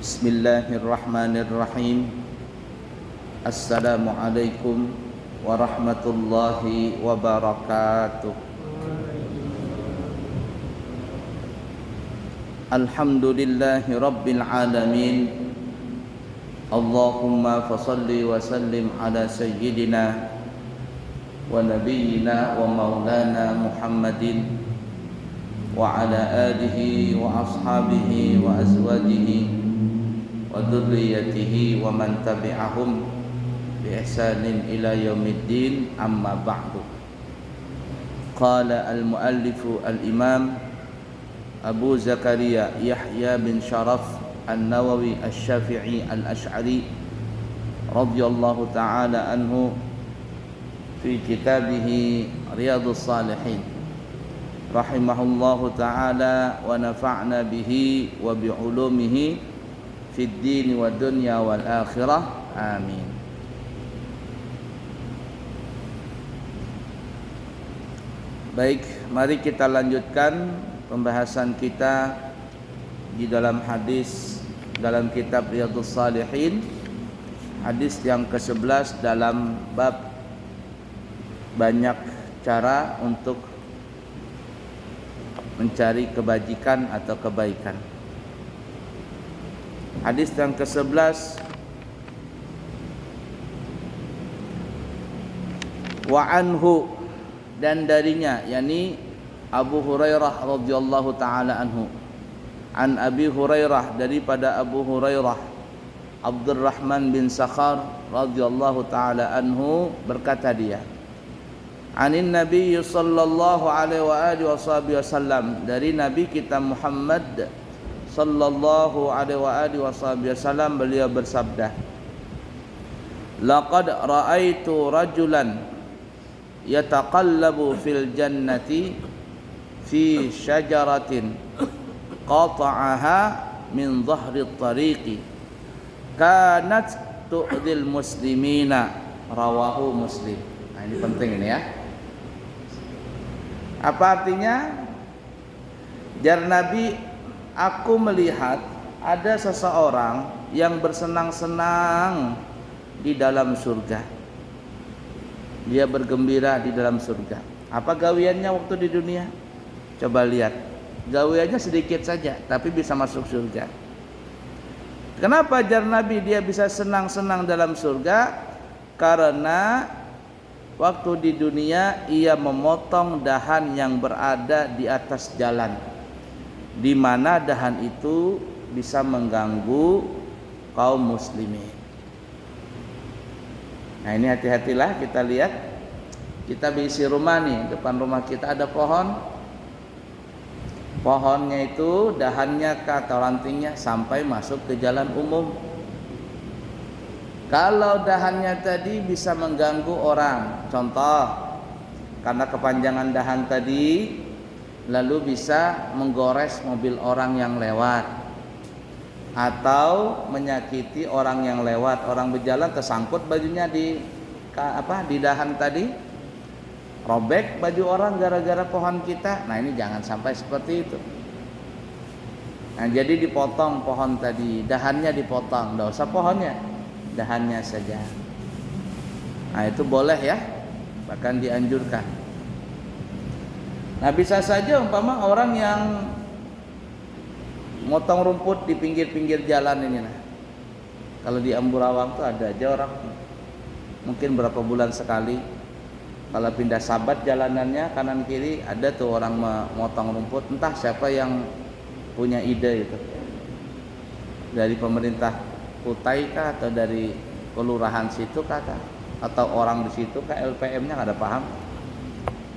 Bismillahirrahmanirrahim. Assalamualaikum warahmatullahi wabarakatuh. Alhamdulillahi rabbil alamin. Allahumma fasalli wa sallim ala sayyidina wa nabiyyina wa maulana Muhammadin wa ala alihi wa ashabihi wa azwajihi wa dzurriyyatihi wa man tabi'ahum bi ihsanin ila yaumiddin, amma ba'du. Qala al-muallifu al-imam Abu Zakaria Yahya bin Sharaf An-Nawawi Asy-Syafi'i Al-Asy'ari radhiyallahu ta'ala anhu fi kitabih Riyadhus Shalihin, rahimahullahu ta'ala wa nafa'na bihi wa bi ulumihi fid din wa dunya wal akhirah, amin. Baik, mari kita lanjutkan pembahasan kita di dalam hadis dalam kitab Riyadhus Shalihin, hadis yang ke-11 dalam bab banyak cara untuk mencari kebajikan atau kebaikan. Hadis yang ke-11, wa anhu, dan darinya, yakni Abu Hurairah radhiyallahu taala anhu. An Abi Hurairah, daripada Abu Hurairah Abdurrahman bin Sakhar radhiyallahu taala anhu, berkata dia, Anin Nabi sallallahu alaihi wa alihi wasallam, dari Nabi kita Muhammad sallallahu alaihi wa alihi wasallam, beliau bersabda, Laqad ra'aitu rajulan yataqallabu fil jannati fi syajaratin qata'aha min dhahri tariqi kanat tu'dhil muslimina, rawahu Muslim. Nah, ini penting ini ya. Apa artinya? Jar Nabi, aku melihat ada seseorang yang bersenang-senang di dalam surga. Dia bergembira di dalam surga. Apa gawiannya waktu di dunia? Coba lihat. Gawiannya sedikit saja, tapi bisa masuk surga. Kenapa jar Nabi dia bisa senang-senang dalam surga? Karena waktu di dunia ia memotong dahan yang berada di atas jalan, di mana dahan itu bisa mengganggu kaum muslimin. Nah, ini hati-hatilah, kita lihat. Kita berisi rumah nih, depan rumah kita ada pohon. Pohonnya itu dahannya atau rantingnya sampai masuk ke jalan umum. Kalau dahannya tadi bisa mengganggu orang, contoh karena kepanjangan dahan tadi, lalu bisa menggores mobil orang yang lewat, atau menyakiti orang yang lewat. Orang berjalan tersangkut bajunya di dahan tadi, robek baju orang gara-gara pohon kita. Nah, ini jangan sampai seperti itu. Nah, jadi dipotong pohon tadi, dahannya dipotong, enggak usah pohonnya, dahannya saja. Nah, itu boleh ya, bahkan dianjurkan. Nah, bisa saja umpama orang yang motong rumput di pinggir-pinggir jalan ini. Nah, kalau di Amburawang tuh ada aja orang, mungkin berapa bulan sekali, kalau pindah sabat jalanannya kanan kiri, ada tuh orang motong rumput. Entah siapa yang punya ide itu, dari pemerintah Kutai kah, atau dari kelurahan situ kah, atau orang di situ kah, LPM-nya nggak ada paham.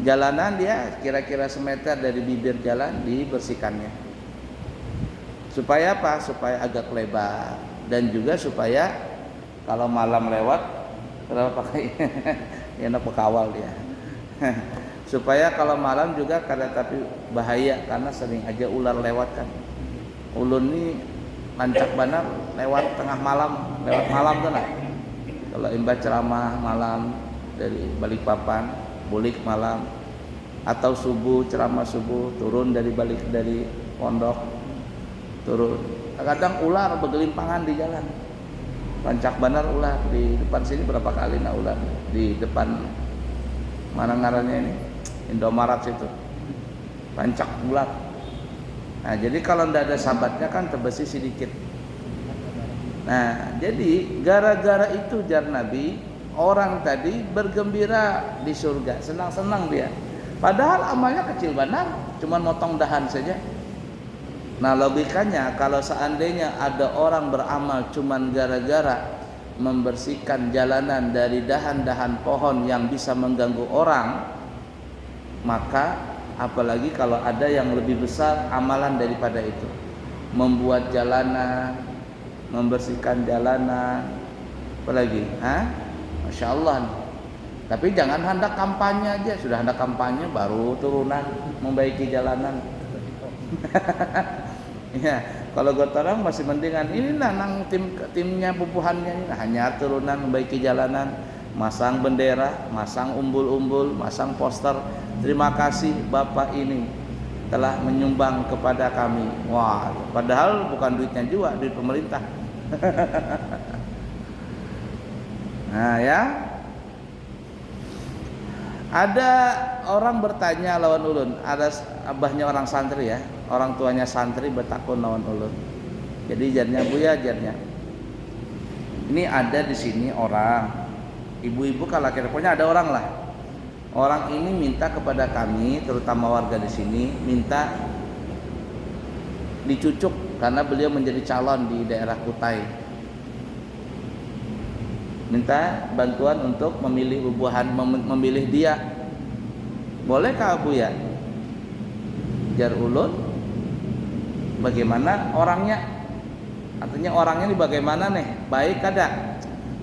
Jalanan dia kira-kira semeter dari bibir jalan dibersihkannya. Supaya apa? Supaya agak lebar, dan juga supaya kalau malam lewat, kenapa pakai enak bekawal dia. Supaya kalau malam juga tapi bahaya, karena sering aja ular lewat kan. Ulun ini lancak banar lewat tengah malam, lewat malam tuh nah. Kalau imbah ceramah malam dari Balikpapan, bulik malam, atau subuh ceramah subuh turun dari pondok, turun. Kadang ular bergelimpangan di jalan. Rancak benar ular di depan sini berapa kali ular di depan mana ngarannya ini Indomaret situ. Rancak ular. Nah, jadi kalau tidak ada sahabatnya kan terbesi sedikit. Nah, jadi gara-gara itu jar Nabi, orang tadi bergembira di surga, senang-senang dia. Padahal amalnya kecil benar, cuma motong dahan saja. Nah, logikanya kalau seandainya ada orang beramal cuma gara-gara membersihkan jalanan dari dahan-dahan pohon yang bisa mengganggu orang, maka apalagi kalau ada yang lebih besar amalan daripada itu, membuat jalanan, membersihkan jalanan, apalagi, Masya Allah. Tapi jangan hendak kampanye aja, sudah hendak kampanye baru turunan membaiki jalanan. Ya, kalau gotorang masih mendingan ini nang timnya pupuhannya ini hanya turunan membaiki jalanan, masang bendera, masang umbul-umbul, masang poster. Terima kasih Bapak ini telah menyumbang kepada kami. Wah, padahal bukan duitnya juga, duit pemerintah. Nah ya, ada orang bertanya lawan ulun, ada abahnya orang santri ya, orang tuanya santri bertakun lawan ulun. Jadi jarnya Buya, jarnya ini ada di sini orang ibu-ibu kalau pokoknya ada orang lah. Orang ini minta kepada kami, terutama warga di sini, minta dicucuk karena beliau menjadi calon di daerah Kutai. Minta bantuan untuk memilih bubuhan, memilih dia. Bolehkah Abu ya? Jar ulun, bagaimana orangnya? Artinya orangnya ini bagaimana nih? Baik kada?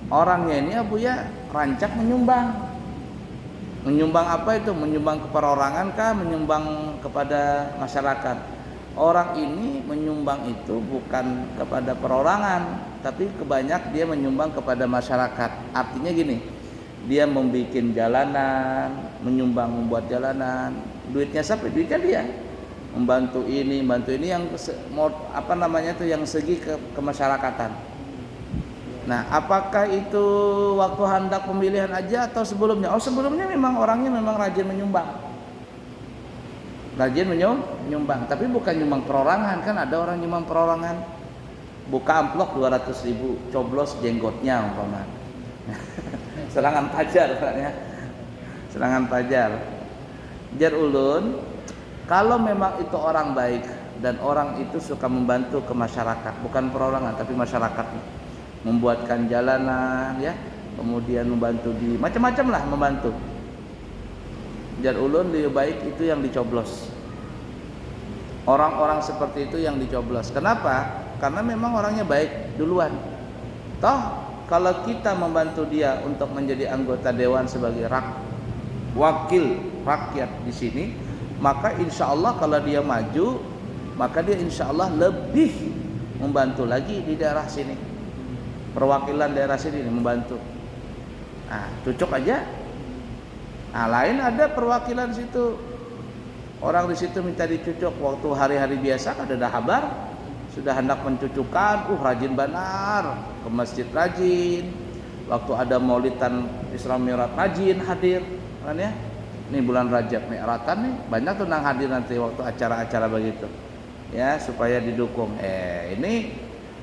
Orangnya ini Abu ya rancak menyumbang. Menyumbang apa itu? Menyumbang ke perorangan kah? Menyumbang kepada masyarakat? Orang ini menyumbang itu bukan kepada perorangan, tapi kebanyak dia menyumbang kepada masyarakat. Artinya gini, dia membuat jalanan, menyumbang membuat jalanan. Duitnya siapa? Duitnya dia. Membantu ini yang apa namanya itu yang segi kemasyarakatan. Nah, apakah itu waktu hendak pemilihan aja atau sebelumnya? Oh, sebelumnya memang orangnya memang rajin menyumbang. Rajin menyumbang, tapi bukan nyumbang perorangan, kan ada orang nyumbang perorangan. Buka amplop 200.000, coblos jenggotnya umpama. Serangan pajar katanya. Serangan pajar. Jar ulun, kalau memang itu orang baik dan orang itu suka membantu ke masyarakat, bukan perorangan tapi masyarakat. Membuatkan jalanan ya, kemudian membantu di macam-macam lah membantu. Jar ulun lebih baik itu yang dicoblos. Orang-orang seperti itu yang dicoblos. Kenapa? Karena memang orangnya baik duluan. Toh kalau kita membantu dia untuk menjadi anggota dewan sebagai wakil rakyat di sini, maka insya Allah kalau dia maju, maka dia insya Allah lebih membantu lagi di daerah sini. Perwakilan daerah sini membantu. Nah, cucuk aja. Nah, lain ada perwakilan situ. Orang di situ minta dicucuk waktu hari-hari biasa ada kabar sudah hendak mencucukan, rajin benar, ke masjid rajin. Waktu ada Maulidan Isra Mi'raj rajin hadir, kan ya. Ini bulan Rajab Mi'ratan nih, banyak tuh nang hadir nanti waktu acara-acara begitu. Ya, supaya didukung. Ini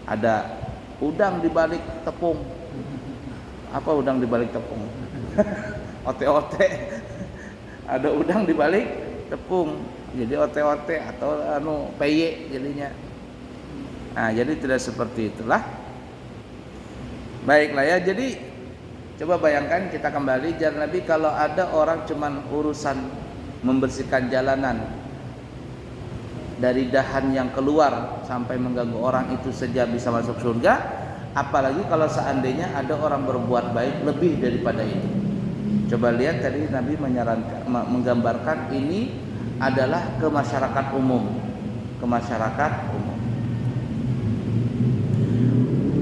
ada udang di balik tepung. Apa udang di balik tepung? Ote-ote. Ada udang di balik tepung. Jadi ote-ote atau peye jadinya. Nah, jadi tidak seperti itulah. Baiklah ya. Jadi coba bayangkan kita kembali jar Nabi, kalau ada orang cuman urusan membersihkan jalanan dari dahan yang keluar sampai mengganggu orang itu saja bisa masuk surga, apalagi kalau seandainya ada orang berbuat baik lebih daripada itu. Coba lihat tadi Nabi menyarankan, menggambarkan ini adalah ke masyarakat umum, ke masyarakat umum.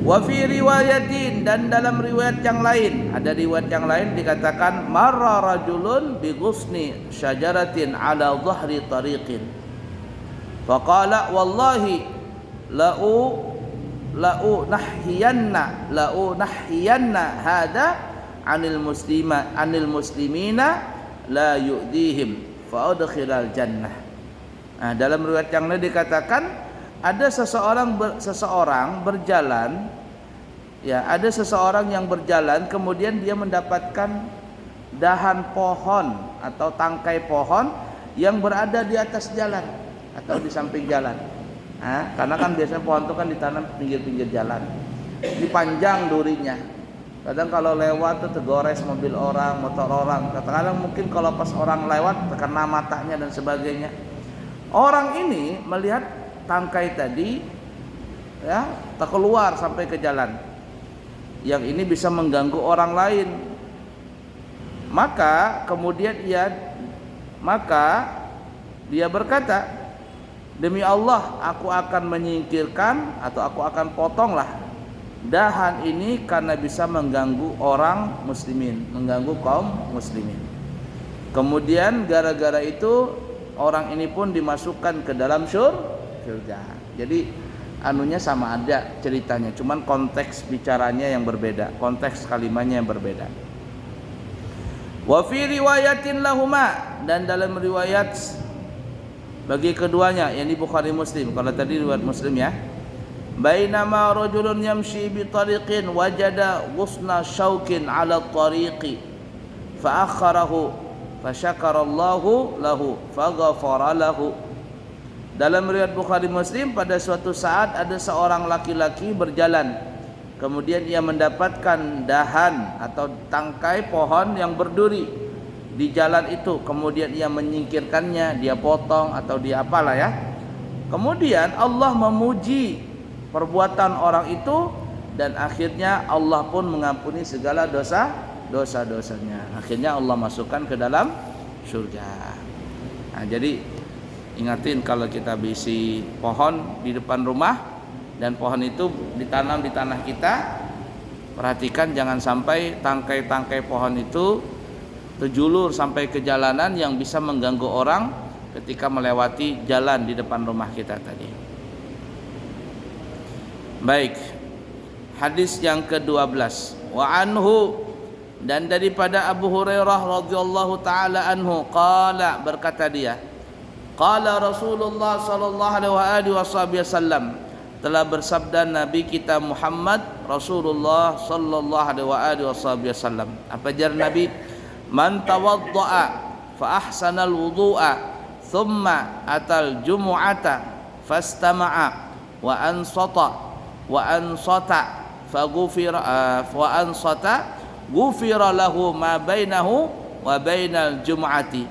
Wa fi riwayatin, dan dalam riwayat yang lain, ada riwayat yang lain dikatakan marra rajulun bi ghusni syajaratin ala dhahri tariqin. Faqala wallahi la'u nahyiyanna hada anil muslimina la yu'dihim fa udkhilal jannah. Nah, dalam riwayat yang lain dikatakan ada seseorang berjalan, ya, ada seseorang yang berjalan kemudian dia mendapatkan dahan pohon atau tangkai pohon yang berada di atas jalan atau di samping jalan. Nah, karena kan biasanya pohon itu kan ditanam pinggir-pinggir jalan. Ini panjang durinya. Kadang kalau lewat tuh tergores mobil orang, motor orang. Kadang mungkin kalau pas orang lewat terkena matanya dan sebagainya. Orang ini melihat tangkai tadi, ya, terkeluar sampai ke jalan. Yang ini bisa mengganggu orang lain. Maka kemudian dia berkata, demi Allah aku akan menyingkirkan atau aku akan potonglah dahan ini karena bisa mengganggu orang muslimin, mengganggu kaum muslimin. Kemudian gara-gara itu orang ini pun dimasukkan ke dalam surga. Jadi anunya sama ada ceritanya, cuman konteks bicaranya yang berbeda, konteks kalimatnya yang berbeda. Wa fi riwayatin lahuma, dan dalam riwayat bagi keduanya, yakni Bukhari Muslim. Kalau tadi riwayat Muslim, ya. Bainama rajulun yamshi bi tariqin wajada ghusna syaukin 'ala tariqi fa akharahu fa syakarallahu lahu fa ghafara lahu. Dalam riwayat Bukhari Muslim, pada suatu saat ada seorang laki-laki berjalan, kemudian ia mendapatkan dahan atau tangkai pohon yang berduri di jalan itu, kemudian ia menyingkirkannya, dia potong atau dia apalah, ya. Kemudian Allah memuji perbuatan orang itu dan akhirnya Allah pun mengampuni segala dosa-dosanya. Akhirnya Allah masukkan ke dalam surga. Nah, jadi ingatin kalau kita bisi pohon di depan rumah dan pohon itu ditanam di tanah kita, perhatikan jangan sampai tangkai-tangkai pohon itu terjulur sampai ke jalanan yang bisa mengganggu orang ketika melewati jalan di depan rumah kita tadi. Baik, hadis yang ke-12. Wa anhu, dan daripada Abu Hurairah radhiyallahu taala anhu, qala, berkata dia, qala Rasulullah sallallahu alaihi wasallam, telah bersabda Nabi kita Muhammad Rasulullah sallallahu alaihi wasallam. Apa jar Nabi? Man tawadda'a fa ahsanal wudu'a thumma atal jumu'ata fastama'a wa ansata ghufira lahu ma bainahu wa bainal jumu'ati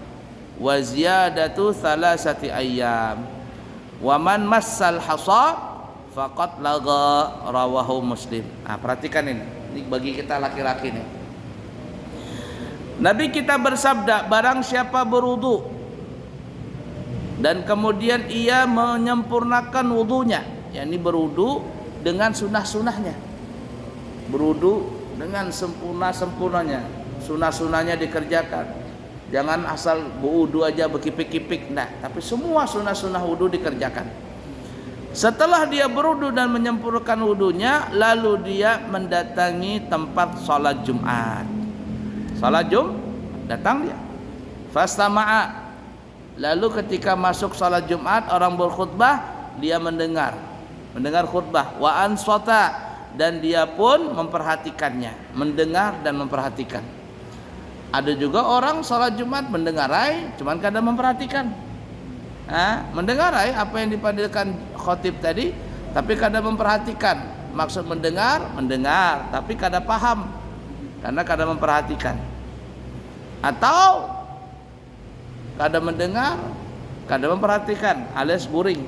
wa ziyadatu thalathati ayyam wa man massal hasa faqad laga, rawahu Muslim. Nah, perhatikan ini bagi kita laki-laki nih. Nabi kita bersabda, barang siapa berwudu dan kemudian ia menyempurnakan wudunya, yakni berwudu dengan sunnah-sunnahnya, berwudu dengan sempurna-sempurnanya, sunnah-sunnahnya dikerjakan. Jangan asal berwudu aja berkipik-kipik, nah, tapi semua sunnah-sunnah wudu dikerjakan. Setelah dia berwudu dan menyempurnakan wudunya, lalu dia mendatangi tempat salat Jumat. Salat Jumat, datang dia. Fastama'a, lalu ketika masuk salat Jumat, orang berkhutbah, dia mendengar khutbah. Wa ansata, dan dia pun memperhatikannya, mendengar dan memperhatikan. Ada juga orang salat Jumat mendengarai, cuman kadang memperhatikan. Mendengarai apa yang dipanggilkan khotib tadi, tapi kadang memperhatikan. Maksud mendengar, tapi kadang paham, karena kadang memperhatikan. Atau kadang mendengar, kadang memperhatikan, alias boring.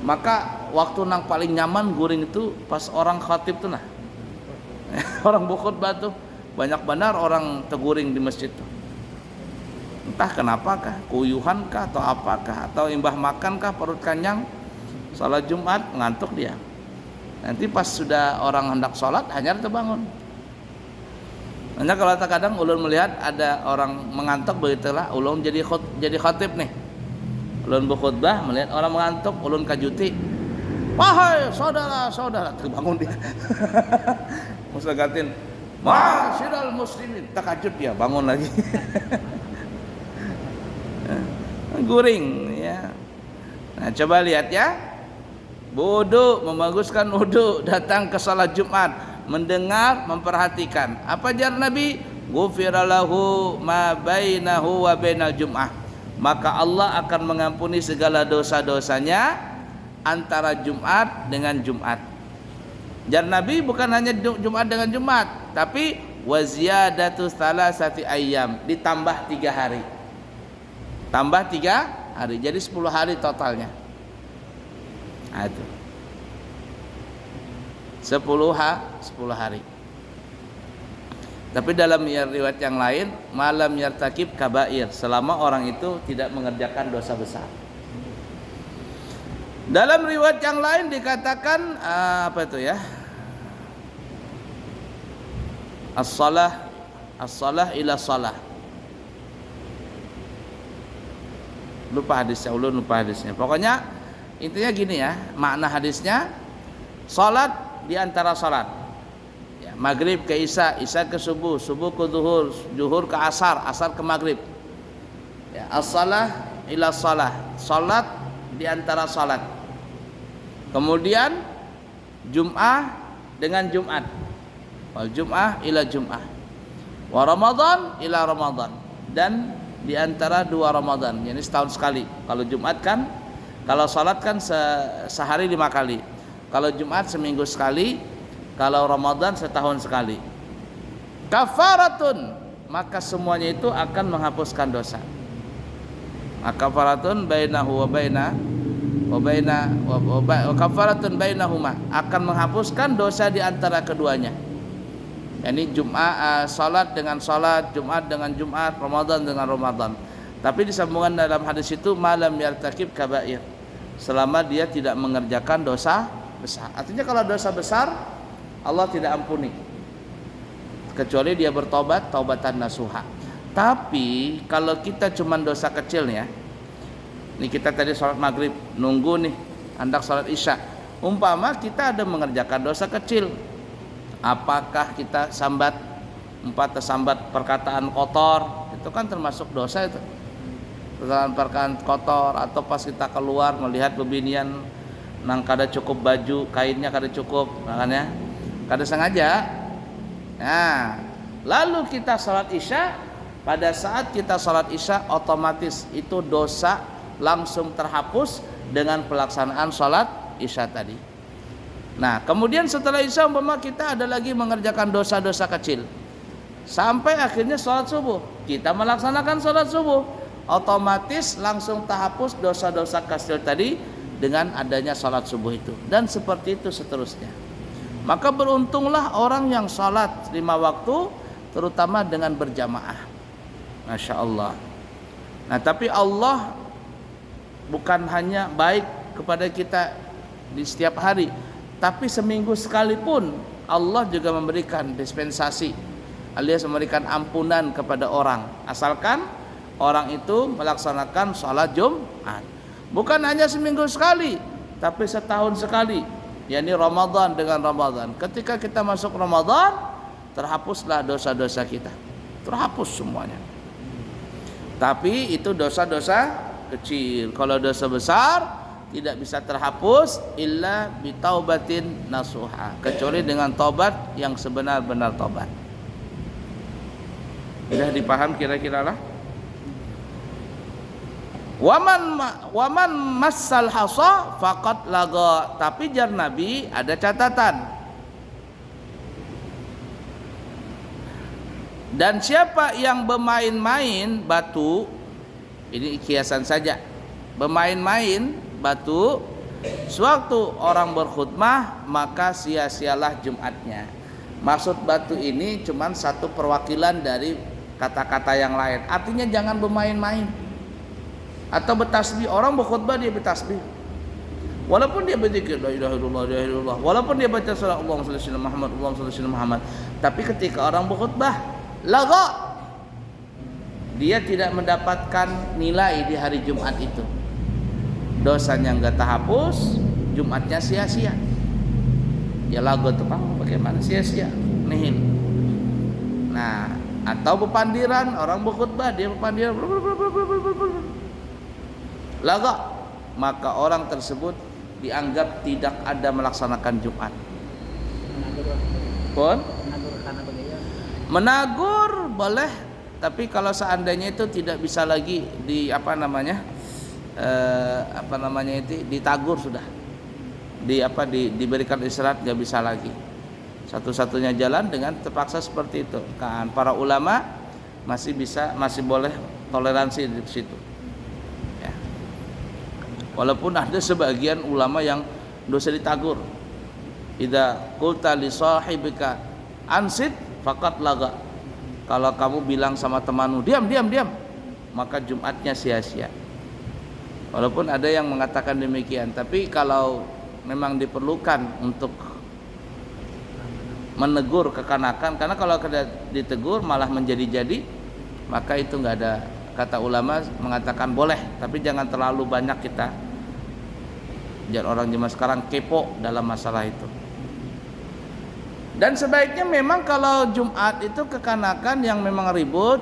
Maka waktu nang paling nyaman guring itu pas orang khatib tuh, nah. Orang berkhutbah tuh banyak benar orang teguring di masjid tuh. Entah kenapakah, kuyuhan kah atau apakah, atau imbah makan kah, perut kenyang, salat Jumat ngantuk dia. Nanti pas sudah orang hendak salat hanya terbangun. Hanya kalau kadang ulun melihat ada orang mengantuk, begitulah ulun jadi khatib nih. Ulun berkhutbah melihat orang mengantuk, ulun kajuti. Wahai saudara-saudara, terbangun dia. Musa gatin, ma'asyiral muslimin, takajud dia, bangun lagi. Guring ya. Nah, coba lihat ya. Wudu, membaguskan wudu, datang ke salat Jumat, mendengar, memperhatikan. Apa jar Nabi? Ghufira lahu ma bainahu wa bainal jum'ah. Maka Allah akan mengampuni segala dosa-dosanya antara Jumat dengan Jumat. Jar Nabi bukan hanya Jumat dengan Jumat, tapi wa ziyadatu salasati ayyam, ditambah 3 hari. Tambah 3 hari, jadi 10 hari totalnya. Nah, itu 10 hari. Tapi dalam riwayat yang lain, malam yartakib kabair, selama orang itu tidak mengerjakan dosa besar. Dalam riwayat yang lain dikatakan apa itu ya? As-salah ila salah. Lupa hadisnya, ulun lupa hadisnya. Pokoknya intinya gini ya, makna hadisnya, salat di antara salat. Ya, maghrib ke isya, isya ke subuh, subuh ke zuhur, zuhur ke asar, asar ke maghrib. Ya, as-salah ila salah, salat di antara salat. Kemudian Jum'ah dengan Jumat. Wal Jum'ah ila Jum'ah. Wa Ramadan ila Ramadan. Dan di antara 2 Ramadan, yani setahun sekali. Kalau Jumat kan, kalau salat kan sehari 5 kali. Kalau Jumat seminggu sekali, kalau Ramadan setahun sekali. Kafaratun, maka semuanya itu akan menghapuskan dosa. Maka kafaratun bainahu wa kafaratun bainahuma, akan menghapuskan dosa di antara keduanya. Yani Jumat, salat dengan salat, Jumat dengan Jumat, Ramadan dengan Ramadan. Tapi disambungkan dalam hadis itu malam yartakib kabair, selama dia tidak mengerjakan dosa besar. Artinya kalau dosa besar Allah tidak ampuni, kecuali dia bertobat, taubatan nasuha. Tapi kalau kita cuma dosa kecil ya, ini kita tadi sholat maghrib, nunggu nih hendak sholat isya, umpama kita ada mengerjakan dosa kecil, apakah kita sambat perkataan kotor, itu kan termasuk dosa itu, perkataan kotor. Atau pas kita keluar melihat bebinian nang kada cukup baju, kainnya kada cukup, makanya kada sengaja. Nah, lalu kita sholat isya, pada saat kita sholat isya otomatis itu dosa langsung terhapus dengan pelaksanaan sholat isya tadi. Nah, kemudian setelah isya umpama kita ada lagi mengerjakan dosa-dosa kecil, sampai akhirnya sholat subuh, kita melaksanakan sholat subuh, otomatis langsung terhapus dosa-dosa kecil tadi dengan adanya sholat subuh itu. Dan seperti itu seterusnya. Maka beruntunglah orang yang sholat 5 waktu, terutama dengan berjamaah. Masya Allah. Nah, tapi Allah bukan hanya baik kepada kita di setiap hari, tapi seminggu sekalipun Allah juga memberikan dispensasi, alias memberikan ampunan kepada orang, asalkan orang itu melaksanakan sholat Jumat. Bukan hanya seminggu sekali, tapi setahun sekali, yakni Ramadan dengan Ramadan. Ketika kita masuk Ramadan, terhapuslah dosa-dosa kita, terhapus semuanya. Tapi itu dosa-dosa kecil. Kalau dosa besar tidak bisa terhapus illa bitaubatin nasuha, kecuali dengan tobat yang sebenar-benar tobat. Sudah dipaham kira-kira lah. Waman massal hasa faqad laga. Tapi jar Nabi ada catatan. Dan siapa yang bermain-main batu, ini kiasan saja, bermain-main batu sewaktu orang berkhutbah, maka sia-sialah Jumatnya. Maksud batu ini cuma satu perwakilan dari kata-kata yang lain. Artinya jangan bermain-main. Atau bertasbih, orang berkhutbah dia bertasbih, walaupun dia berzikir la ilaha illallah, la ilaha illallah, walaupun dia baca surah Allahumma shalli ala Muhammad, Allahumma shalli ala Muhammad, tapi ketika orang berkhutbah lagha, dia tidak mendapatkan nilai di hari Jumat itu. dosanya nggak terhapus, Jumatnya sia-sia. Ya lagu tuh Pak, bagaimana sia-sia, nihil. Nah, atau bepandiran, orang berkhutbah dia bepandiran laga, maka orang tersebut dianggap tidak ada melaksanakan Jumat. Pun menagur boleh, tapi kalau seandainya itu tidak bisa lagi di itu ditagur sudah, diberikan istirahat, nggak bisa lagi. Satu-satunya jalan dengan terpaksa seperti itu. Kan para ulama masih boleh toleransi di situ. Ya. Walaupun ada sebagian ulama yang dosa ditagur. Idza qulta li sahibika ansit faqat laga. Kalau kamu bilang sama temanmu diam, maka Jumatnya sia-sia. Walaupun ada yang mengatakan demikian, tapi kalau memang diperlukan untuk menegur kekanakan, karena kalau ditegur malah menjadi-jadi, maka itu nggak ada. Kata ulama mengatakan boleh, tapi jangan terlalu banyak kita. Jangan orang zaman sekarang kepo dalam masalah itu. Dan sebaiknya memang kalau Jumat itu kekanakan yang memang ribut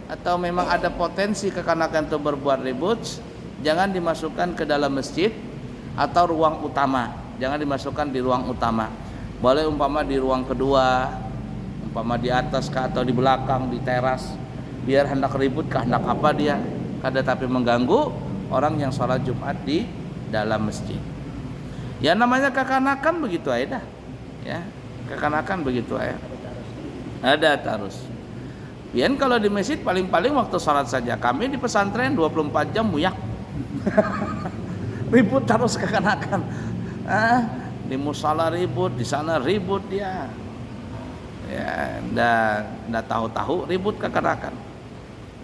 atau memang ada potensi kekanakan itu berbuat ribut, jangan dimasukkan ke dalam masjid atau ruang utama. Jangan dimasukkan di ruang utama. Boleh umpama di ruang kedua, umpama di atas atau di belakang, di teras, biar hendak ribut hendak apa dia, kada tapi mengganggu orang yang sholat Jumat di dalam masjid. Ya namanya kekanakan begitu aja dah. Ya, kekanakan begitu aja. Ada terus. Biar kalau di masjid paling-paling waktu sholat saja. Kami di pesantren 24 jam muyak. Ribut terus kekanakan. Di musala ribut, di sana ribut dia. Ya, ndak tahu-tahu ribut kekanakan.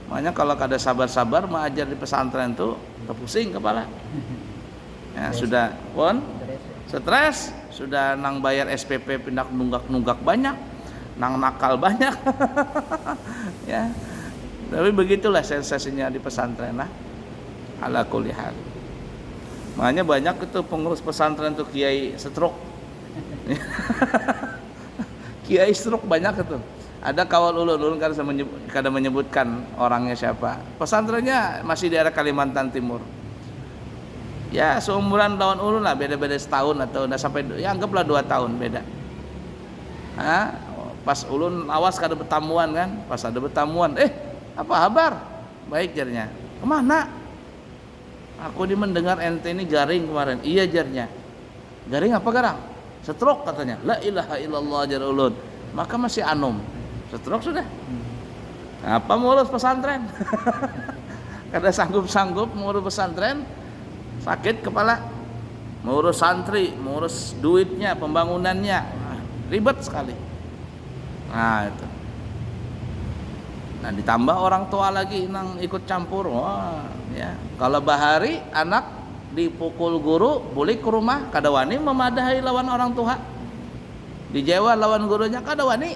Makanya kalau kada sabar-sabar mengajar di pesantren tuh terpusing kepala. Ya, sudah pun stres, sudah nang bayar SPP pindah nunggak banyak, nang nakal banyak. Ya. Tapi begitulah sensasinya di pesantren lah. Ala kulli hal. Makanya banyak itu pengurus pesantren tuh kiai stroke. Kiai stroke banyak itu. Ada kawal ulun kan kada menyebutkan orangnya siapa. Pesantrennya masih di daerah Kalimantan Timur. Ya seumuran lawan ulun lah, beda-beda setahun atau udah sampai ya anggaplah 2 tahun beda. Pas ulun awas kada bertamuan kan, pas ada bertamuan, apa kabar? Baik jarnya. Kemana? Aku mendengar ente ini garing kemarin. Iya jarnya. Garing apa garang? Stroke katanya. La ilaha illallah jar ulun. Maka masih anum. Stroke sudah. Apa ngurus pesantren? Kada sanggup-sanggup ngurus pesantren. Sakit kepala. Ngurus santri, ngurus duitnya, pembangunannya. Ribet sekali. Nah itu. Nah ditambah orang tua lagi nang ikut campur. Wah, ya. Kalau bahari anak dipukul guru, boleh ke rumah kada wani memadahi lawan orang tua. Dijewa lawan gurunya kada wani.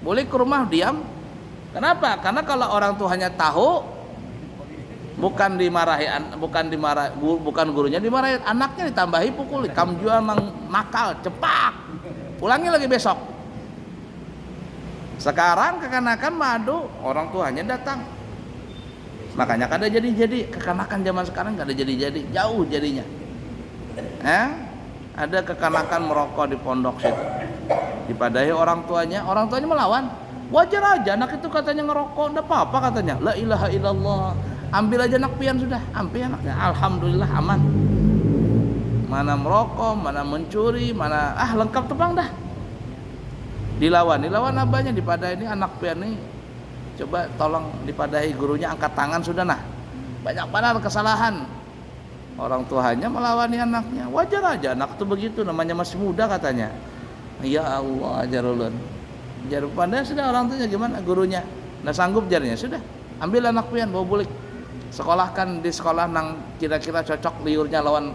Boleh ke rumah diam. Kenapa? Karena kalau orang tuanya tahu, bukan gurunya dimarahi, anaknya ditambahi pukul. Kamu jual mang nakal, cepak. Ulangi lagi besok. Sekarang kekanakan madu, orang tuanya datang. Makanya kada jadi kekanakan zaman sekarang kada jadi jauh jadinya. Ada kekanakan merokok di pondok situ. Dipadahi orang tuanya melawan. Wajar aja anak itu katanya ngerokok, enggak apa-apa katanya. La ilaha illallah. Ambil aja anak pian sudah, ambil anaknya. Alhamdulillah aman. Mana merokok, mana mencuri, mana lengkap tebang dah. Dilawan abahnya, dipadahi ini anak pian nih. Coba tolong dipadahi gurunya, angkat tangan sudah nah. Banyak benar kesalahan. Orang tuanya melawani anaknya. Wajar aja anak itu begitu, namanya masih muda katanya. Ya Allah ajarulun. Jar pandai sudah orang tuanya gimana gurunya. Nah sanggup jarnya sudah. Ambil anak pian bawa bulik. Sekolahkan di sekolah nang kira-kira cocok liurnya lawan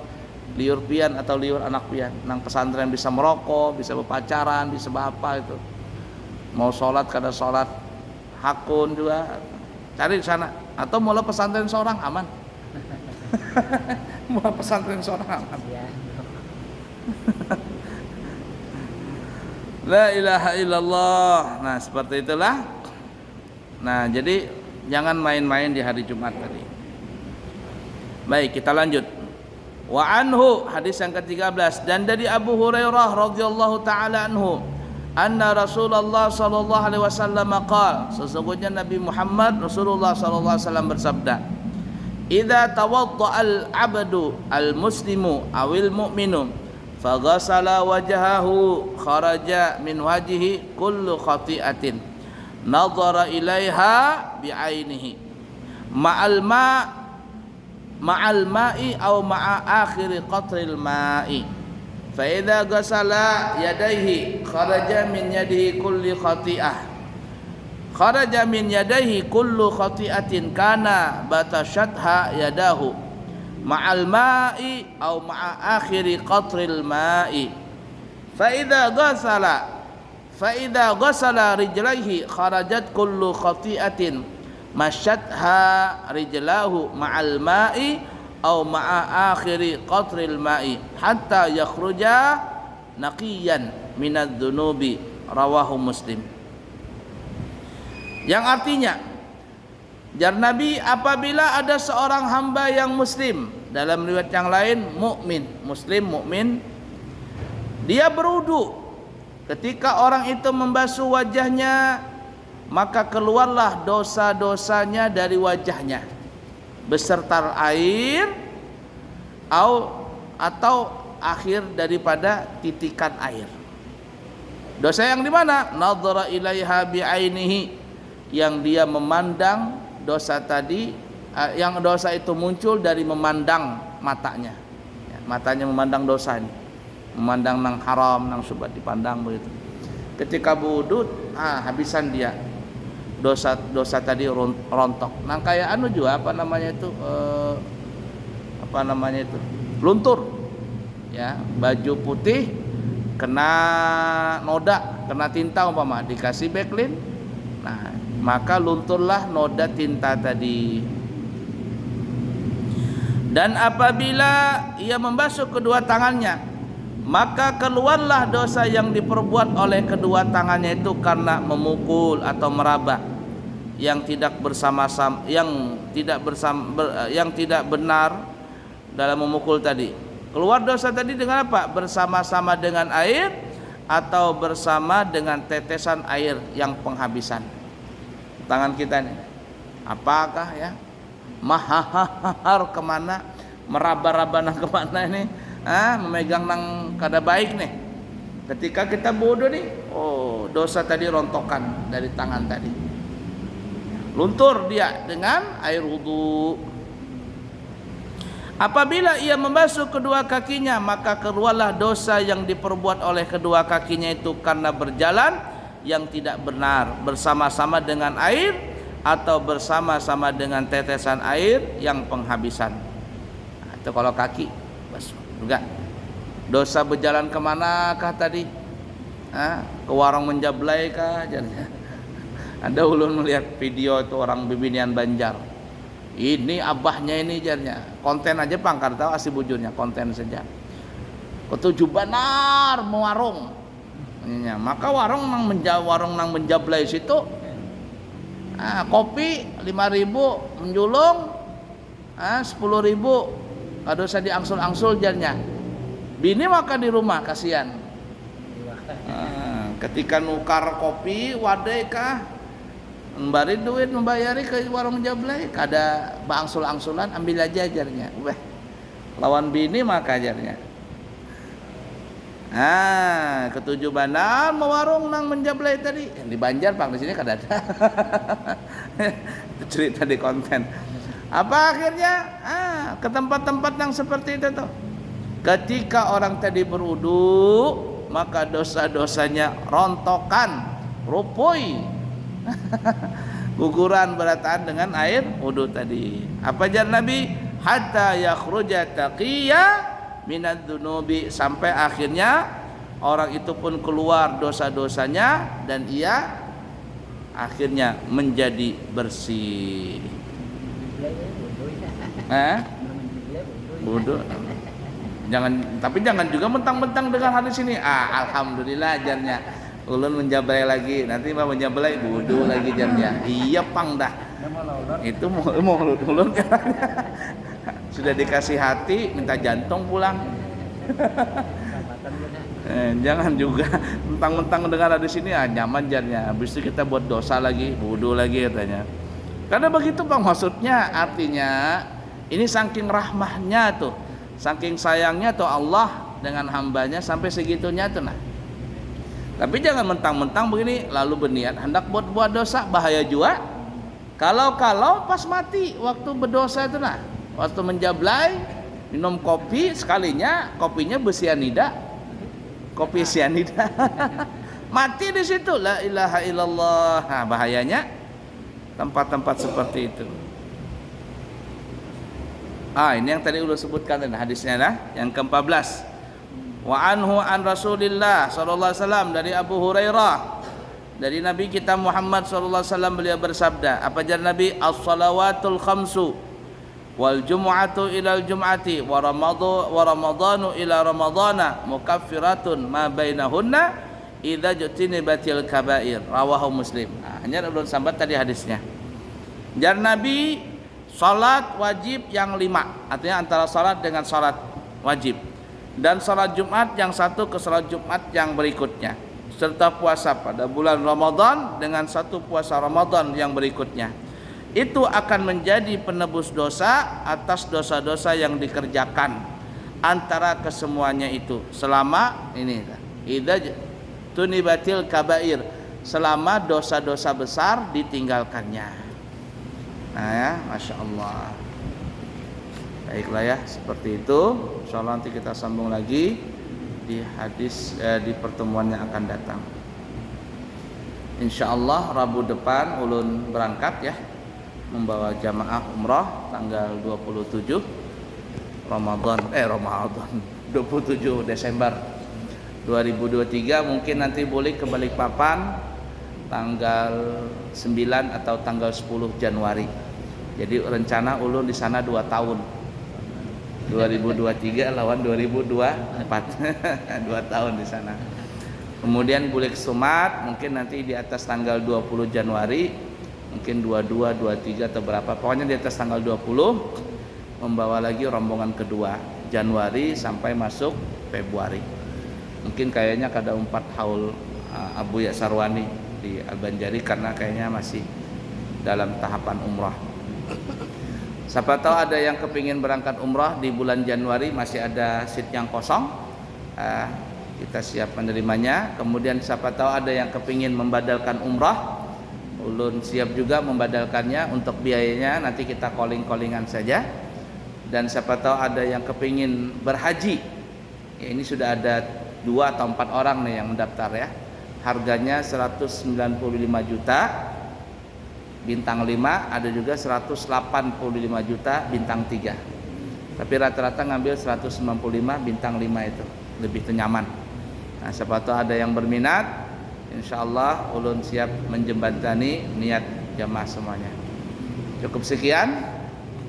liur pian atau liur anak pian. Nang pesantren bisa merokok, bisa berpacaran, bisa apa itu. Mau sholat kada sholat, hakun juga cari di sana. Atau mulai pesantren seorang aman. Mau pesantren sorangan. Ya. La ilaha illallah. Nah, seperti itulah. Nah, jadi jangan main-main di hari Jumat tadi. Baik, kita lanjut. Wa anhu, hadis yang ke-13, dan dari Abu Hurairah radhiyallahu taala anhu, anna Rasulullah sallallahu alaihi wasallam qala, sesungguhnya Nabi Muhammad Rasulullah sallallahu alaihi wasallam bersabda, idza tawadda'al 'abdu al-muslimu awil mu'minu faghasala wajhahu kharaja min wajhihi kullu khati'atin nadhara ilaiha bi'ainihi ma'al ma'i aw ma'a akhiri qatril ma'i fa idza ghasala yadayhi kharaja min yadihi kulli khati'ah kharaja min yadayhi kullu khati'atin kana batashatha yadahu ma'al ma'i aw ma'a akhiri qatril ma'i fa idza ghasala rijlaihi kharajat kullu khati'atin masyatha rijlahu ma'al ma'i aw ma'a akhiri qatril ma'i hatta yakhruja naqiyan minadz dzunubi rawahu Muslim. Yang artinya, jar Nabi, apabila ada seorang hamba yang muslim, dalam riwayat yang lain mukmin, muslim mukmin, dia berwudu, ketika orang itu membasuh wajahnya, maka keluarlah dosa-dosanya dari wajahnya beserta air atau akhir daripada titikan air. Dosa yang di mana? Nadhara ilaiha bi'ainihi, yang dia memandang dosa tadi, yang dosa itu muncul dari memandang matanya. Ya, matanya memandang dosa ini, memandang nang haram, nang subhat dipandang begitu. Ketika wudu, habisan dia dosa tadi rontok. Nang kayak anu juga apa namanya itu luntur. Ya, baju putih kena noda, kena tinta umpama, dikasih backlin. Nah, maka lunturlah noda tinta tadi. Dan apabila ia membasuh kedua tangannya, maka keluarlah dosa yang diperbuat oleh kedua tangannya itu karena memukul atau meraba yang tidak bersama-sama, yang tidak benar dalam memukul tadi. Keluar dosa tadi dengan apa? Bersama-sama dengan air atau bersama dengan tetesan air yang penghabisan. Tangan kita ini apakah ya mahahar kemana, meraba-raba nang kemana ini, memegang nang kada baik nih. Ketika kita bodoh nih, dosa tadi rontokan dari tangan tadi, luntur dia dengan air wudu. Apabila ia membasuh kedua kakinya, maka keluarlah dosa yang diperbuat oleh kedua kakinya itu karena berjalan yang tidak benar bersama-sama dengan air atau bersama-sama dengan tetesan air yang penghabisan. Itu kalau kaki basuh juga. Dosa berjalan kemanakah tadi? Ke warung menjablay kah? Ada ulun melihat video itu orang Bibinian Banjar. Ini abahnya ini jarnya. Konten aja pangkar tahu asli bujurnya, konten saja. Ketujuh benar mewarung. Maka warung nang menjablay situ, kopi 5.000 menjulung, 10.000 kado saya diangsul-angsul jarnya. Bini makan di rumah kasihan. Ketika nukar kopi wadai kah, memberi duit membayari ke warung jablay, kada bangsul-angsulan, ambil aja jarnya. Lawan bini maka jarnya. Ketujuh benar mewarung nang menjablay tadi. Di Banjar Pak, di sini kada ada. Itu cerita di konten. Apa akhirnya? Ke tempat-tempat yang seperti itu tuh. Ketika orang tadi berwudu, maka dosa-dosanya rontokan, rupui. Guguran berataan dengan air wudu tadi. Apa jar Nabi? Hatta yakhruja taqiyya minadz dzunubi, sampai akhirnya orang itu pun keluar dosa-dosanya dan ia akhirnya menjadi bersih. Wudu. Tapi jangan juga mentang-mentang dengan hadis ini. Alhamdulillah ajarnya. Ulun menjablay lagi, nanti mau menjablay wudu lagi jamnya. Iya pang dah. Itu mau ulun sudah dikasih hati, minta jantung pulang. Jangan juga mentang-mentang dengar hadis ini nyaman jarnya. Habis itu kita buat dosa lagi, wudu lagi katanya. Karena begitu Bang maksudnya, artinya ini saking rahmahnya tuh, saking sayangnya tuh Allah dengan hambanya sampai segitunya tuh nah. Tapi jangan mentang-mentang begini lalu berniat hendak buat dosa, bahaya juga. Kalau pas mati waktu berdosa itu nah, waktu menjablay minum kopi sekalinya kopinya bersianida, kopi sianida. Mati di situ, la ilaha illallah. Nah, bahayanya tempat-tempat seperti itu. Ini yang tadi udah sebutkan hadisnya nah, yang ke-14. Wa anhu an Rasulillah sallallahu alaihi wasallam, dari Abu Hurairah, dari Nabi kita Muhammad sallallahu alaihi wasallam, beliau bersabda, apa jar Nabi? As-salawatul khamsu wal jumu'atu ilal jum'ati wa ramadhanu ila ramadhana mukaffiratun ma bainahunna idza jutinibatil kabair, rawahu Muslim. Hanya ulun sambat tadi hadisnya. Jar Nabi, salat wajib yang 5, artinya antara salat dengan salat wajib, dan salat Jumat yang satu ke salat Jumat yang berikutnya, serta puasa pada bulan Ramadan dengan satu puasa Ramadan yang berikutnya, itu akan menjadi penebus dosa atas dosa-dosa yang dikerjakan antara kesemuanya itu selama ini idza tunibatil kabair, selama dosa-dosa besar ditinggalkannya. Nah ya, Masya Allah. Baiklah ya, seperti itu. Insyaallah nanti kita sambung lagi di hadis di pertemuan yang akan datang. Insyaallah Rabu depan ulun berangkat ya, membawa jamaah umrah tanggal 27 Ramadan 27 Desember 2023. Mungkin nanti boleh ke Balikpapan tanggal 9 atau tanggal 10 Januari. Jadi rencana ulun di sana 2 tahun. 2023 lawan 2024. 2 tahun di sana. Kemudian boleh ke Sumat mungkin nanti di atas tanggal 20 Januari, mungkin 22, 23 atau berapa. Pokoknya di atas tanggal 20 membawa lagi rombongan kedua Januari sampai masuk Februari. Mungkin kayaknya kada 4 haul Abu Ya Sarwani di Al-Banjari karena kayaknya masih dalam tahapan umrah. Siapa tahu ada yang kepingin berangkat umrah di bulan Januari, masih ada seat yang kosong, kita siap menerimanya. Kemudian siapa tahu ada yang kepingin membadalkan umrah, ulun siap juga membadalkannya. Untuk biayanya nanti kita calling-callingan saja. Dan siapa tahu ada yang kepingin berhaji, ya, ini sudah ada 2 atau 4 orang nih yang mendaftar ya. Harganya 195 juta bintang 5, ada juga 185 juta bintang 3. Tapi rata-rata ngambil 195 bintang 5 itu lebih nyaman. Nah, siapa tahu ada yang berminat, insyaallah ulun siap menjembatani niat jamaah semuanya. Cukup sekian,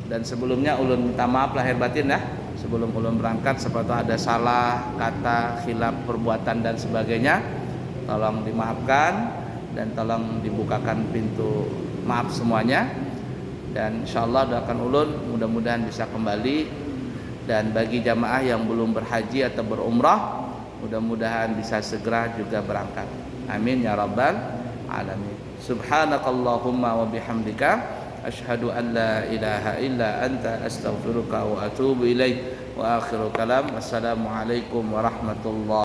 dan sebelumnya ulun minta maaf lahir batin ya. Sebelum ulun berangkat, siapa tahu ada salah kata, khilaf perbuatan dan sebagainya, tolong dimaafkan dan tolong dibukakan pintu maaf semuanya. Dan insyaallah doakan ulun mudah-mudahan bisa kembali. Dan bagi jamaah yang belum berhaji atau berumrah, mudah-mudahan bisa segera juga berangkat. Amin ya rabbal alamin. Subhanakallahumma wa bihamdika asyhadu an la ilaha illa anta astaghfiruka wa atubu ilaik. Wa akhiru kalam, wassalamualaikum warahmatullahi